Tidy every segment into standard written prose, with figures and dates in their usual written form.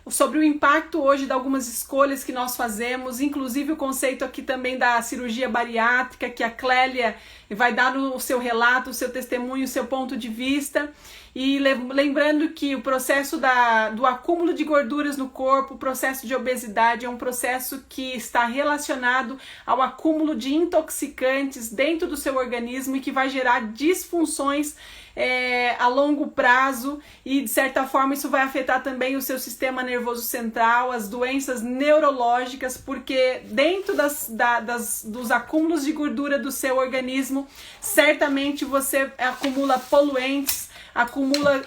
sobre o impacto hoje de algumas escolhas que nós fazemos, inclusive o conceito aqui também da cirurgia bariátrica, que a Clélia vai dar o seu relato, o seu testemunho, o seu ponto de vista. E lembrando que o processo do acúmulo de gorduras no corpo, o processo de obesidade, é um processo que está relacionado ao acúmulo de intoxicantes dentro do seu organismo e que vai gerar disfunções a longo prazo, e de certa forma isso vai afetar também o seu sistema nervoso central, as doenças neurológicas, porque dentro dos acúmulos de gordura do seu organismo, certamente você acumula poluentes, acumula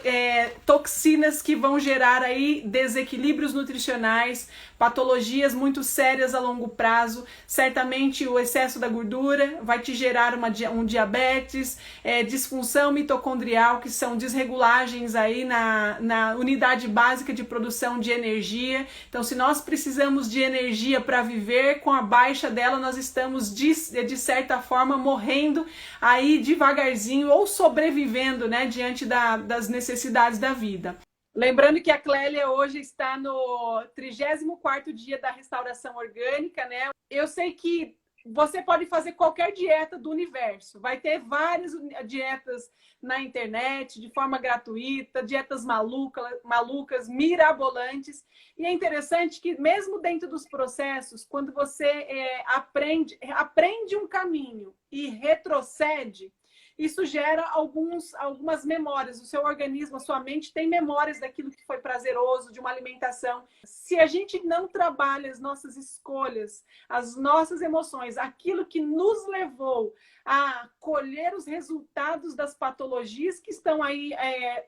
toxinas que vão gerar aí desequilíbrios nutricionais, patologias muito sérias a longo prazo. Certamente o excesso da gordura vai te gerar um diabetes, disfunção mitocondrial, que são desregulagens aí na unidade básica de produção de energia. Então, se nós precisamos de energia para viver, com a baixa dela nós estamos de certa forma morrendo aí devagarzinho ou sobrevivendo, né, diante das necessidades da vida. Lembrando que a Clélia hoje está no 34º dia da restauração orgânica, né? Eu sei que você pode fazer qualquer dieta do universo. Vai ter várias dietas na internet, de forma gratuita, dietas malucas, mirabolantes. E é interessante que mesmo dentro dos processos, quando você aprende um caminho e retrocede, isso gera algumas memórias. O seu organismo, a sua mente tem memórias daquilo que foi prazeroso, de uma alimentação. Se a gente não trabalha as nossas escolhas, as nossas emoções, aquilo que nos levou a colher os resultados das patologias que estão aí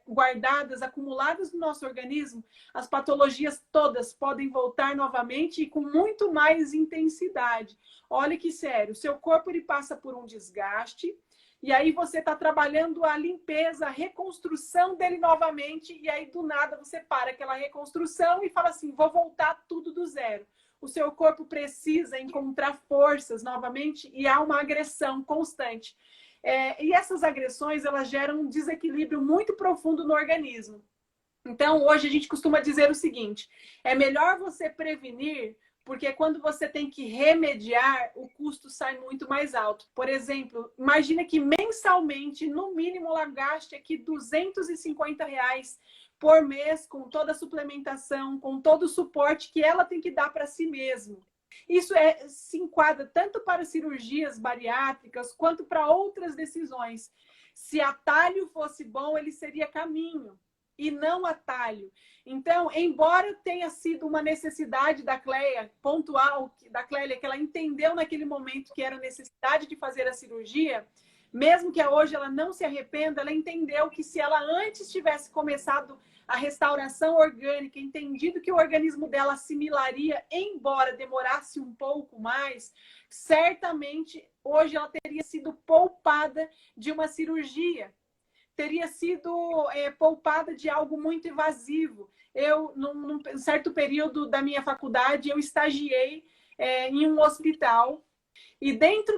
guardadas, acumuladas no nosso organismo, as patologias todas podem voltar novamente e com muito mais intensidade. Olha que sério, o seu corpo ele passa por um desgaste, e aí você está trabalhando a limpeza, a reconstrução dele novamente, e aí do nada você para aquela reconstrução e fala assim, vou voltar tudo do zero. O seu corpo precisa encontrar forças novamente e há uma agressão constante. E essas agressões, elas geram um desequilíbrio muito profundo no organismo. Então, hoje a gente costuma dizer o seguinte, é melhor você prevenir, porque quando você tem que remediar, o custo sai muito mais alto. Por exemplo, imagina que mensalmente, no mínimo, ela gaste aqui R$250 por mês, com toda a suplementação, com todo o suporte que ela tem que dar para si mesma. Isso se enquadra tanto para cirurgias bariátricas, quanto para outras decisões. Se atalho fosse bom, ele seria caminho, e não atalho. Então, embora tenha sido uma necessidade da Clélia, pontual, da Clélia, que ela entendeu naquele momento que era necessidade de fazer a cirurgia, mesmo que hoje ela não se arrependa, ela entendeu que se ela antes tivesse começado a restauração orgânica, entendido que o organismo dela assimilaria, embora demorasse um pouco mais, certamente hoje ela teria sido poupada de uma cirurgia, teria sido poupada de algo muito invasivo. Eu, num certo período da minha faculdade, eu estagiei em um hospital, e dentro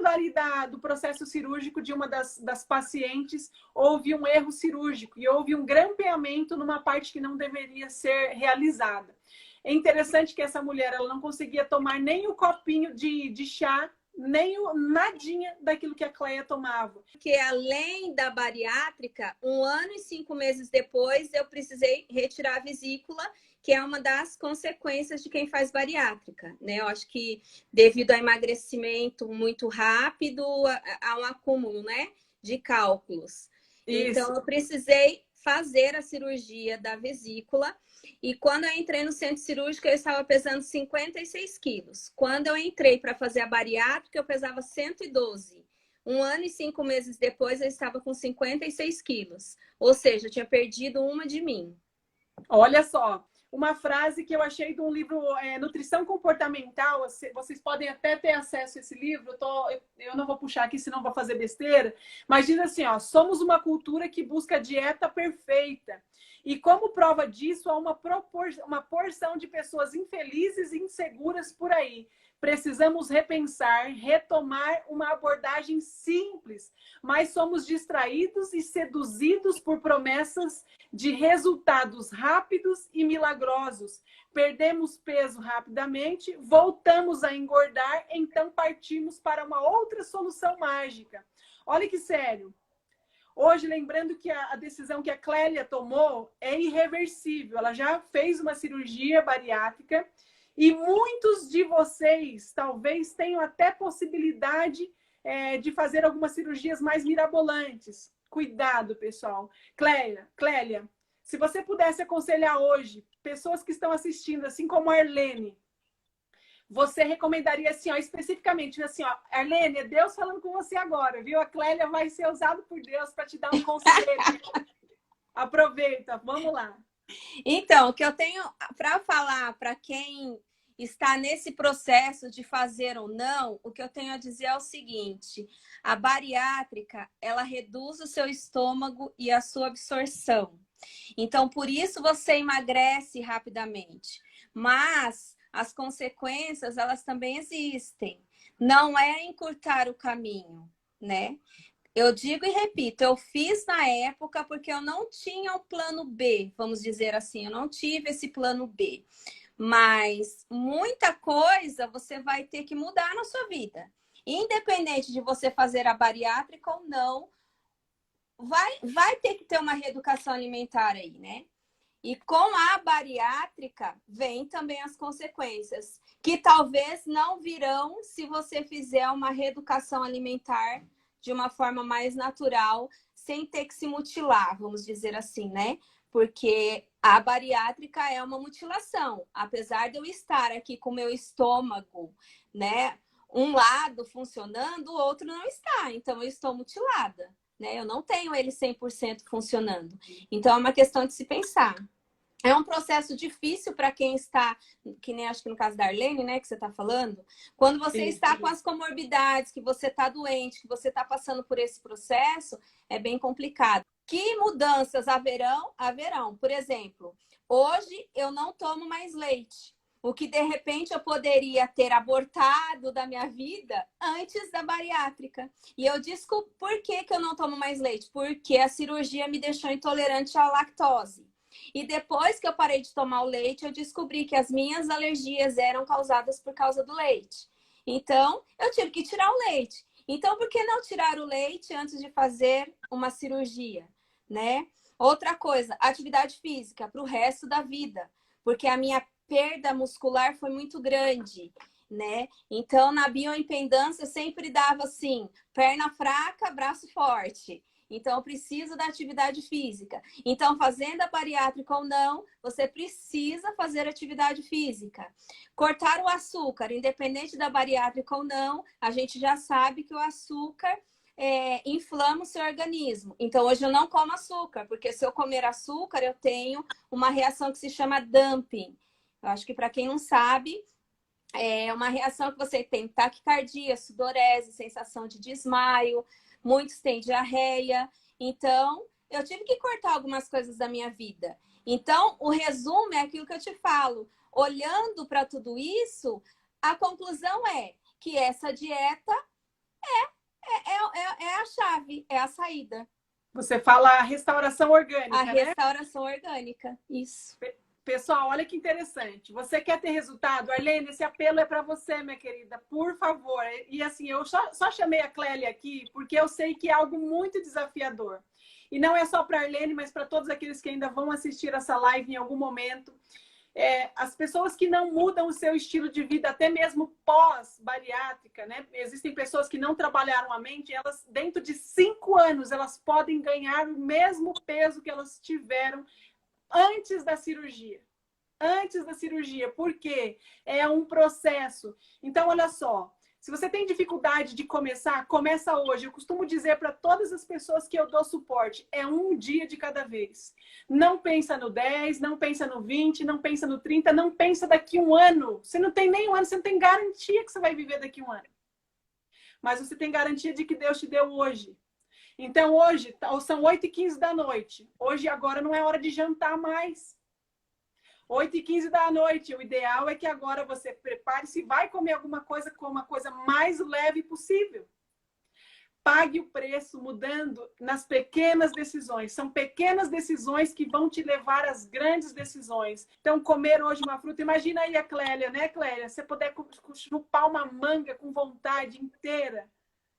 do processo cirúrgico de uma das pacientes, houve um erro cirúrgico e houve um grampeamento numa parte que não deveria ser realizada. É interessante que essa mulher ela não conseguia tomar nem o copinho de chá, nem nadinha daquilo que a Clélia tomava. Porque além da bariátrica, 1 ano e 5 meses depois, eu precisei retirar a vesícula, que é uma das consequências de quem faz bariátrica, né? Eu acho que devido ao emagrecimento muito rápido, há um acúmulo, né, de cálculos. Isso. Então, eu precisei fazer a cirurgia da vesícula. E quando eu entrei no centro cirúrgico, eu estava pesando 56 quilos. Quando eu entrei para fazer a bariátrica, eu pesava 112. 1 ano e 5 meses depois, eu estava com 56 quilos. Ou seja, eu tinha perdido uma de mim. Olha só, uma frase que eu achei de um livro, Nutrição Comportamental. Vocês podem até ter acesso a esse livro. Eu não vou puxar aqui, senão vou fazer besteira. Mas diz assim, ó, somos uma cultura que busca a dieta perfeita. E como prova disso, há uma porção de pessoas infelizes e inseguras por aí. Precisamos repensar, retomar uma abordagem simples, mas somos distraídos e seduzidos por promessas de resultados rápidos e milagrosos. Perdemos peso rapidamente, voltamos a engordar, então partimos para uma outra solução mágica. Olha que sério. Hoje, lembrando que a decisão que a Clélia tomou é irreversível. Ela já fez uma cirurgia bariátrica e muitos de vocês talvez tenham até possibilidade de fazer algumas cirurgias mais mirabolantes. Cuidado, pessoal. Clélia, se você pudesse aconselhar hoje pessoas que estão assistindo, assim como a Arlene, você recomendaria assim, ó, especificamente, assim, ó, Arlene, é Deus falando com você agora, viu? A Clélia vai ser usada por Deus para te dar um conselho. Aproveita, vamos lá. Então, o que eu tenho para falar para quem está nesse processo de fazer ou não, o que eu tenho a dizer é o seguinte: a bariátrica, ela reduz o seu estômago e a sua absorção. Então, por isso você emagrece rapidamente. Mas as consequências, elas também existem. Não é encurtar o caminho, né? Eu digo e repito, eu fiz na época porque eu não tinha um plano B, vamos dizer assim, eu não tive esse plano B. Mas muita coisa você vai ter que mudar na sua vida. Independente de você fazer a bariátrica ou não, vai ter que ter uma reeducação alimentar aí, né? E com a bariátrica vem também as consequências, que talvez não virão se você fizer uma reeducação alimentar de uma forma mais natural, sem ter que se mutilar, vamos dizer assim, né? Porque a bariátrica é uma mutilação. Apesar de eu estar aqui com o meu estômago, né? Um lado funcionando, o outro não está. Então, eu estou mutilada, né? Eu não tenho ele 100% funcionando. Então, é uma questão de se pensar. É um processo difícil para quem está, que nem acho que no caso da Arlene, né, que você está falando, quando você está com as comorbidades, que você está doente, que você está passando por esse processo, é bem complicado. Que mudanças haverão? Haverão. Por exemplo, hoje eu não tomo mais leite, o que de repente eu poderia ter abortado da minha vida antes da bariátrica. E eu desculpo por que eu não tomo mais leite, porque a cirurgia me deixou intolerante à lactose. E depois que eu parei de tomar o leite, eu descobri que as minhas alergias eram causadas por causa do leite. Então, eu tive que tirar o leite. Então, por que não tirar o leite antes de fazer uma cirurgia, né? Outra coisa, atividade física para o resto da vida, porque a minha perda muscular foi muito grande, né? Então, na bioimpedância, eu sempre dava assim, perna fraca, braço forte. Então, eu preciso da atividade física. Então, fazendo a bariátrica ou não, você precisa fazer atividade física. Cortar o açúcar, independente da bariátrica ou não, a gente já sabe que o açúcar inflama o seu organismo. Então, hoje eu não como açúcar, porque se eu comer açúcar, eu tenho uma reação que se chama dumping. Eu acho que para quem não sabe, é uma reação que você tem taquicardia, sudorese, sensação de desmaio, muitos têm diarreia. Então, eu tive que cortar algumas coisas da minha vida. Então, o resumo é aquilo que eu te falo. Olhando para tudo isso, a conclusão é que essa dieta é a chave, é a saída. Você fala a restauração orgânica, a né? restauração orgânica, isso. Pessoal, olha que interessante. Você quer ter resultado? Arlene, esse apelo é para você, minha querida. Por favor. E assim, eu só chamei a Clélia aqui porque eu sei que é algo muito desafiador. E não é só para a Arlene, mas para todos aqueles que ainda vão assistir essa live em algum momento. As pessoas que não mudam o seu estilo de vida, até mesmo pós-bariátrica, né? Existem pessoas que não trabalharam a mente, elas, dentro de 5 anos, elas podem ganhar o mesmo peso que elas tiveram antes da cirurgia. Antes da cirurgia, porque é um processo. Então, olha só, se você tem dificuldade de começar, começa hoje. Eu costumo dizer para todas as pessoas que eu dou suporte, é um dia de cada vez. Não pensa no 10, não pensa no 20, não pensa no 30, não pensa daqui um ano. Você não tem nem um ano, você não tem garantia que você vai viver daqui um ano. Mas você tem garantia de que Deus te deu hoje. Então hoje, são 8h15 da noite. Hoje agora não é hora de jantar mais. 8h15 da noite. O ideal é que agora você prepare, se vai comer alguma coisa, coma a coisa mais leve possível. Pague o preço mudando nas pequenas decisões. São pequenas decisões que vão te levar às grandes decisões. Então, comer hoje uma fruta. Imagina aí a Clélia, né, Clélia? Você puder chupar uma manga com vontade inteira.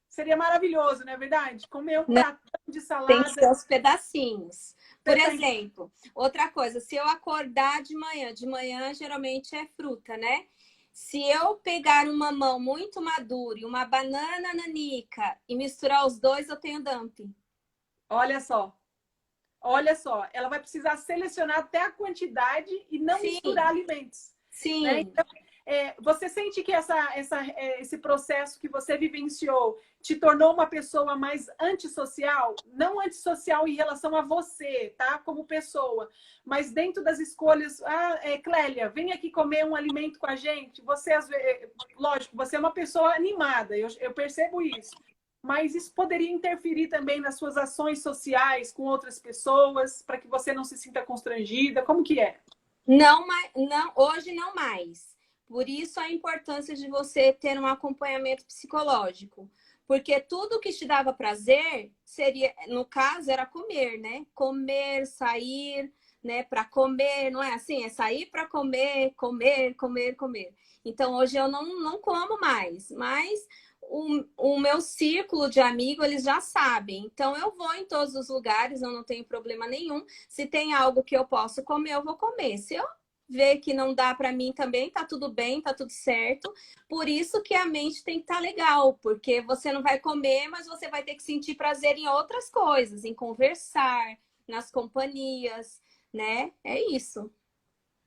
Seria maravilhoso, não é verdade? Comer um pratão de salada. Tem que ser os pedacinhos. Por exemplo, outra coisa, se eu acordar de manhã geralmente é fruta, né? Se eu pegar um mamão muito maduro e uma banana nanica e misturar os dois, eu tenho dumping. Olha só. Olha só. Ela vai precisar selecionar até a quantidade e não misturar alimentos. Sim. Né? Então, você sente que esse processo que você vivenciou te tornou uma pessoa mais antissocial? Não antissocial em relação a você, tá? Como pessoa. Mas dentro das escolhas... Clélia, vem aqui comer um alimento com a gente. Você, lógico, você é uma pessoa animada. Eu percebo isso. Mas isso poderia interferir também nas suas ações sociais com outras pessoas, para que você não se sinta constrangida? Como que é? Não, hoje não mais. Por isso a importância de você ter um acompanhamento psicológico. Porque tudo que te dava prazer seria, no caso, era comer, né? Comer, sair, né? Para comer, não é assim? É sair para comer, comer, comer, comer. Então hoje eu não como mais, mas o meu círculo de amigos, eles já sabem. Então eu vou em todos os lugares, eu não tenho problema nenhum. Se tem algo que eu posso comer, eu vou comer. Se eu ver que não dá para mim também, tá tudo bem, tá tudo certo. Por isso que a mente tem que estar legal, porque você não vai comer, mas você vai ter que sentir prazer em outras coisas, em conversar, nas companhias, né? É isso.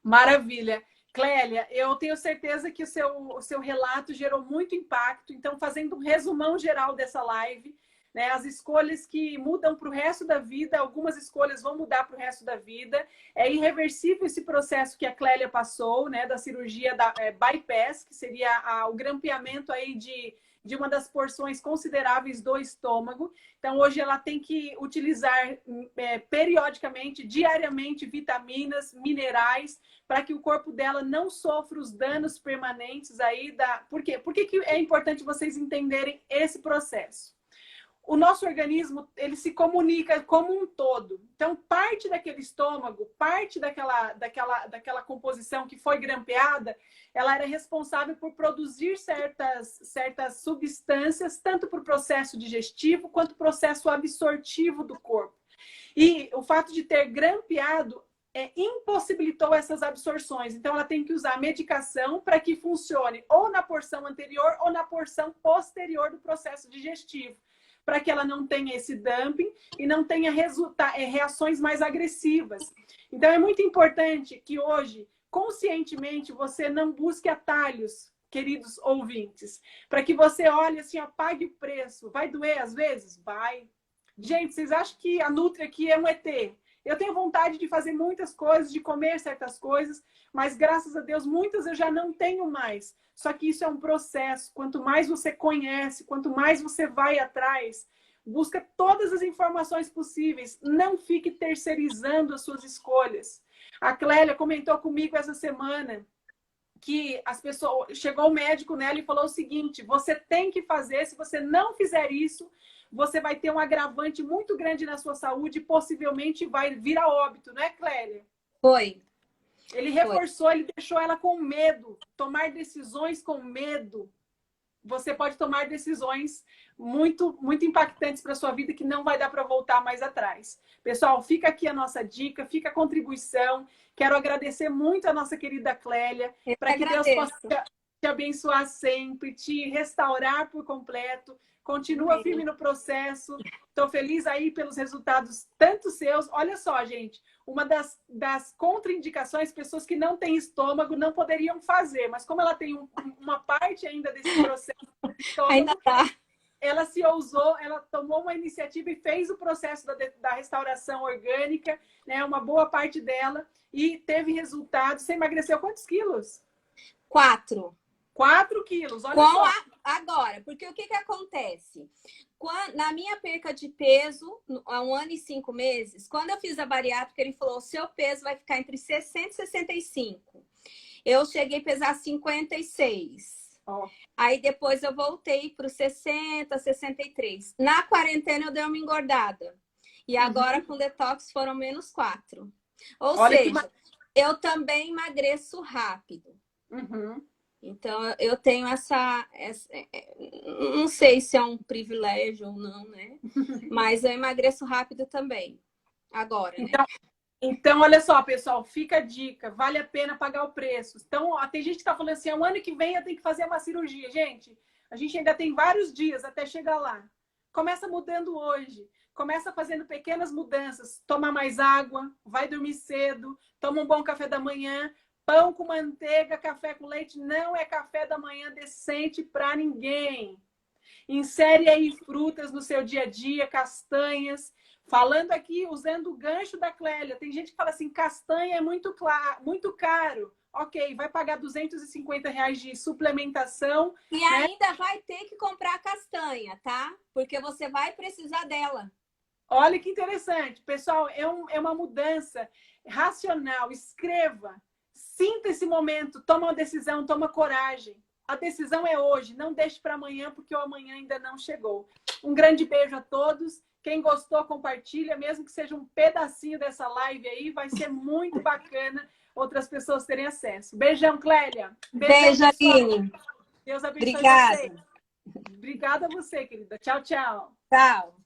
Maravilha. Clélia, eu tenho certeza que o seu relato gerou muito impacto. Então, fazendo um resumão geral dessa live, né, as escolhas que mudam para o resto da vida, algumas escolhas vão mudar para o resto da vida. É irreversível esse processo que a Clélia passou, né, da cirurgia da bypass, que seria o grampeamento aí de uma das porções consideráveis do estômago. Então, hoje ela tem que utilizar periodicamente, diariamente, vitaminas, minerais, para que o corpo dela não sofra os danos permanentes aí Por quê? Por que é importante vocês entenderem esse processo? O nosso organismo, ele se comunica como um todo. Então, parte daquele estômago, parte daquela composição que foi grampeada, ela era responsável por produzir certas substâncias, tanto para o processo digestivo, quanto para o processo absortivo do corpo. E o fato de ter grampeado impossibilitou essas absorções. Então, ela tem que usar medicação para que funcione ou na porção anterior ou na porção posterior do processo digestivo, para que ela não tenha esse dumping e não tenha reações mais agressivas. Então, é muito importante que hoje, conscientemente, você não busque atalhos, queridos ouvintes, para que você olhe assim, pague o preço. Vai doer às vezes? Vai. Gente, vocês acham que a Nutri aqui é um ET? Eu tenho vontade de fazer muitas coisas, de comer certas coisas, mas graças a Deus, muitas eu já não tenho mais. Só que isso é um processo. Quanto mais você conhece, quanto mais você vai atrás, busca todas as informações possíveis. Não fique terceirizando as suas escolhas. A Clélia comentou comigo essa semana que chegou o médico nela e falou o seguinte: você tem que fazer, se você não fizer isso, você vai ter um agravante muito grande na sua saúde e possivelmente vai vir a óbito, não é, Clélia? Foi. Ele reforçou, ele deixou ela com medo. Tomar decisões com medo. Você pode tomar decisões muito, muito impactantes para a sua vida que não vai dar para voltar mais atrás. Pessoal, fica aqui a nossa dica, fica a contribuição. Quero agradecer muito a nossa querida Clélia, para que Deus possa te abençoar sempre, te restaurar por completo. Continua firme no processo. Estou feliz aí pelos resultados, tanto seus. Olha só, gente, uma das contraindicações, pessoas que não têm estômago não poderiam fazer, mas como ela tem uma parte ainda desse processo do estômago, ainda tá. Ela se ousou, ela tomou uma iniciativa e fez o processo da restauração orgânica, né, uma boa parte dela, e teve resultados. Você emagreceu quantos quilos? 4. 4 quilos, olha Com só. Agora, porque o que acontece? Na minha perca de peso, há 1 ano e 5 meses, quando eu fiz a bariátrica, ele falou: o seu peso vai ficar entre 60 e 65. Eu cheguei a pesar 56. Oh. Aí depois eu voltei para os 60, 63. Na quarentena eu dei uma engordada. E agora com detox foram menos 4. Ou olha seja, eu também emagreço rápido. Então, eu tenho essa... Não sei se é um privilégio ou não, né? Mas eu emagreço rápido também. Agora, então, né? Então, olha só, pessoal, fica a dica. Vale a pena pagar o preço. Então, ó, tem gente que está falando assim, o ano que vem eu tenho que fazer uma cirurgia. Gente, a gente ainda tem vários dias até chegar lá. Começa mudando hoje. Começa fazendo pequenas mudanças. Toma mais água, vai dormir cedo, toma um bom café da manhã. Pão com manteiga, café com leite não é café da manhã decente para ninguém. Insere aí frutas no seu dia a dia, castanhas. Falando aqui, usando o gancho da Clélia, tem gente que fala assim, castanha é muito caro. Ok, vai pagar R$250 de suplementação. E ainda vai ter que comprar castanha, tá? Porque você vai precisar dela. Olha que interessante. Pessoal, é uma mudança racional. Escreva. Sinta esse momento, toma uma decisão, toma coragem. A decisão é hoje, não deixe para amanhã, porque o amanhã ainda não chegou. Um grande beijo a todos. Quem gostou, compartilha, mesmo que seja um pedacinho dessa live aí, vai ser muito bacana outras pessoas terem acesso. Beijão, Clélia. Beijo, Aline. Deus abençoe Obrigada. você. Obrigada a você, querida. Tchau, tchau. Tchau.